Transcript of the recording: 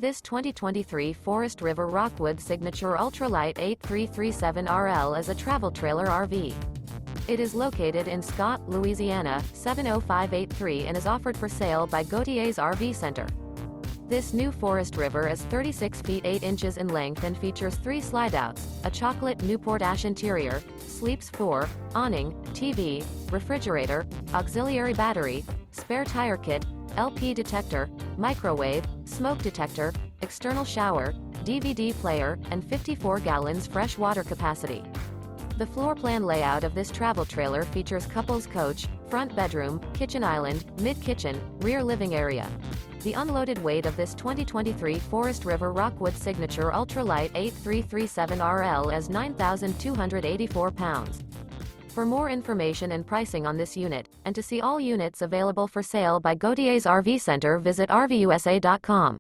This 2023 Forest River Rockwood Signature Ultralight 8337RL is a travel trailer RV. It is located in Scott, Louisiana, 70583 and is offered for sale by Gauthiers RV Center. This new Forest River is 36 feet 8 inches in length and features 3 slideouts, a chocolate NEWPORT ASH interior, sleeps 4, awning, TV, refrigerator, auxiliary battery, spare tire kit, LP detector, microwave, smoke detector, external shower, DVD player, and 54 gallons fresh water capacity. The floor plan layout of this travel trailer features couples coach, front bedroom, kitchen island, mid-kitchen, rear living area. The unloaded weight of this 2023 Forest River Rockwood Signature Ultralight 8337RL is 9,284 pounds. For more information and pricing on this unit, and to see all units available for sale by Gauthiers RV Center, visit RVUSA.com.